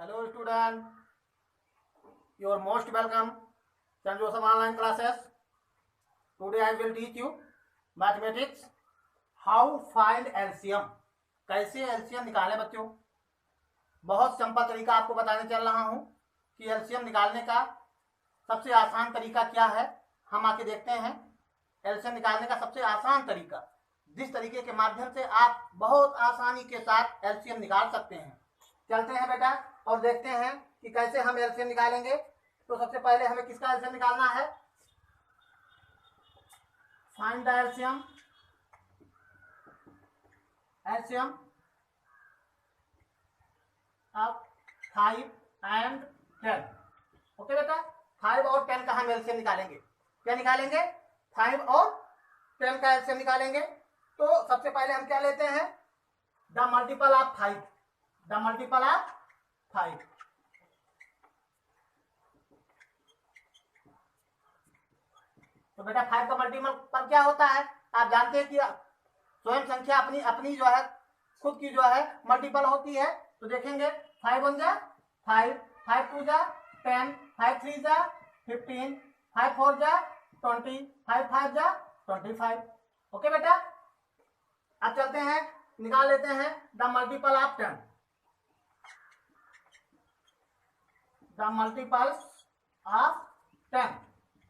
Hello student, you are most welcome. St. Joseph online classes. Today I will teach you mathematics. How find LCM. कैसे LCM निकालें बच्चों। बहुत simple तरीका आपको बताने चल रहा हूँ कि LCM निकालने का सबसे आसान तरीका क्या है। हम आके देखते हैं LCM निकालने का सबसे आसान तरीका, जिस तरीके के माध्यम से आप बहुत आसानी के साथ LCM निकाल सकते हैं। चलते हैं बेटा और देखते हैं कि कैसे हम LCM निकालेंगे। तो सबसे पहले हमें किसका LCM निकालना है। Find the LCM of 5 and 10। Okay बेटा, 5 और 10 का हम LCM निकालेंगे। क्या निकालेंगे? 5 और 10 का LCM निकालेंगे। तो सबसे पहले हम क्या लेते हैं? The multiple of 5। The multiple of 5। तो बेटा 5 का मल्टीपल क्या होता है? आप जानते हैं कि स्वयं संख्या अपनी अपनी जो है खुद की जो है मल्टीपल होती है। तो देखेंगे 5 1 जा 5, 5 2 जा 10, 5 3 जा 15, 5 4 जा 20, 5 5 जा 25। ओके बेटा, अब चलते हैं निकाल लेते हैं the multiple of 10। The multiples of 10।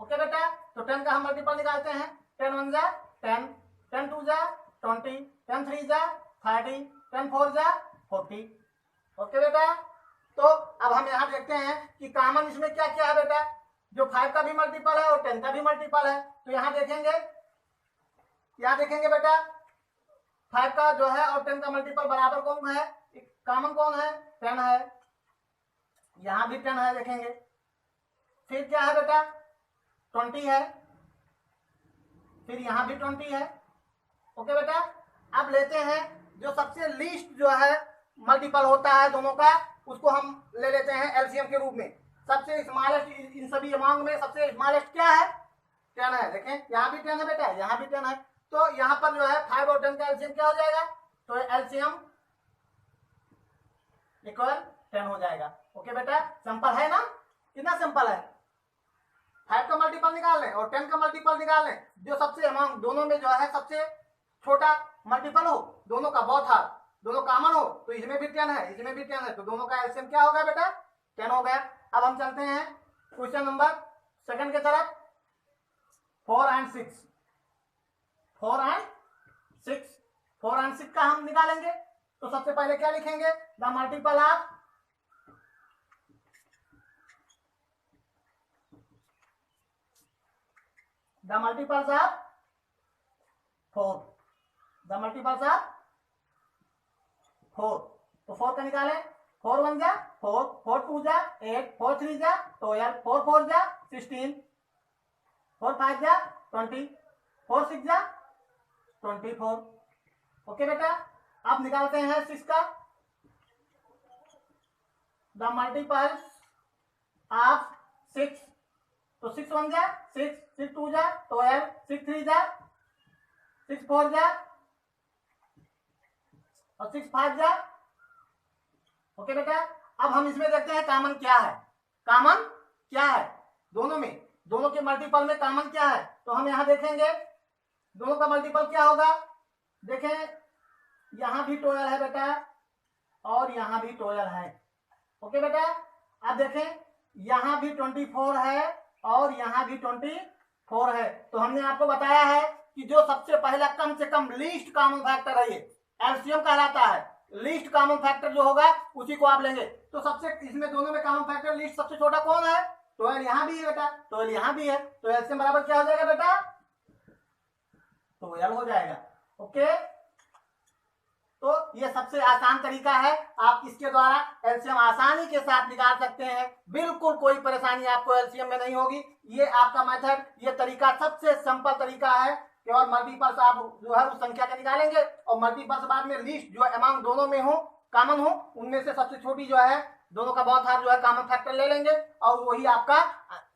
Okay बेटा, तो 10 का हम मल्टीपल निकालते हैं। 10 1 जा 10, 10 2 जा 20, 10 3 जा 30, 10 4 जा 40। ओके बेटा, तो अब हम यहाँ देखते हैं कि कॉमन इसमें क्या क्या है बेटा। जो 5 का भी मल्टीपल है और 10 का भी मल्टीपल है। तो यहाँ देखेंगे बेटा 5 का जो है और 10 का मल्टीपल बराबर कौन है? कॉमन कौन है? 10 है। यहाँ भी 10 है देखेंगे। फिर क्या है बेटा? 20 है। फिर यहाँ भी 20 है। ओके बेटा, अब लेते हैं जो सबसे लीस्ट जो है मल्टीपल होता है दोनों का, उसको हम ले लेते हैं एलसीएम के रूप में। सबसे स्मॉलेस्ट इन सभी अमाउंट में सबसे स्मॉलेस्ट क्या है? 10 है। देखें यहाँ भी 10 है बेटा, यहाँ भी 10 है। तो यहाँ पर जो है 5 और 10 का एलसीएम क्या हो जाएगा? तो एलसीएम इक्वल 10 हो जाएगा। ओके बेटा, सिंपल है ना? कितना सिंपल है। 5 का मल्टीपल निकाल लें और 10 का मल्टीपल निकाल लें। जो सबसे अमाउंट दोनों में जो है सबसे छोटा मल्टीपल हो, दोनों का बहुत हार, दोनों कॉमन हो, तो इसमें भी 10 है, इसमें भी 10 है, तो दोनों का एलसीएम क्या होगा बेटा? 10 हो गया। अब हम चलते हैं क्वेश्चन नंबर सेकंड के तरफ। 4 and 6। 4 and 6। 4 and 6 का हम निकालेंगे। तो सबसे पहले क्या लिखेंगे? The multiple of the multiples of 4। The multiples of 4। तो 4 का निकालें। 4 1 जा 4, 4 2 जा 8, 4 3 जा 12, 4 4 जा 16, 4 5 जा 20, 4 6 जा 24। ओके बेटा, अब निकालते हैं 6 का। The multiples of 6। तो 6 1 जा 6, 6 2 जा 12, 6 3 जा 6 4 जा और 6 5 जा। ओके बेटा, अब हम इसमें देखते हैं कॉमन क्या है। कॉमन क्या है दोनों में? दोनों के मल्टीपल में कॉमन क्या है? तो हम यहां देखेंगे दोनों का मल्टीपल क्या होगा। देखें यहां भी 12 है बेटा और यहां भी 12 है। ओके बेटा, अब देखें यहां भी 24 है और यहां भी 24 है। तो हमने आपको बताया है कि जो सबसे पहला कम से कम लीस्ट कॉमन फैक्टर है, ये एलसीएम कहलाता है। लीस्ट कॉमन फैक्टर जो होगा उसी को आप लेंगे। तो सबसे इसमें दोनों में कॉमन फैक्टर लीस्ट सबसे छोटा कौन है? 12 यहाँ भी है बेटा, 12 यहाँ भी है। तो एलसीएम बराबर क्या हो जाएगा बेटा? 12 हो जाएगा। ओके, तो ये सबसे आसान तरीका है। आप इसके द्वारा एलसीएम आसानी के साथ निकाल सकते हैं। बिल्कुल कोई परेशानी आपको एलसीएम में नहीं होगी। ये आपका मेथड, ये तरीका सबसे सिंपल तरीका है। केवल मल्टीपल्स आप जो है उस संख्या का निकालेंगे और मल्टीपल्स बाद में लीस्ट जो अमाउंट दोनों में हो कॉमन हो, उनमें से सबसे छोटी जो है दोनों का बहुत हार जो है कॉमन फैक्टर ले लेंगे और वही आपका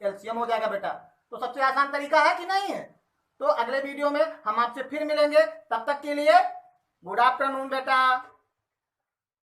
एलसीएम हो जाएगा बेटा। तो सबसे आसान तरीका है कि नहीं है? तो अगले वीडियो में हम आपसे फिर मिलेंगे। तब तक के लिए गुड आफ्टरनून बेटा।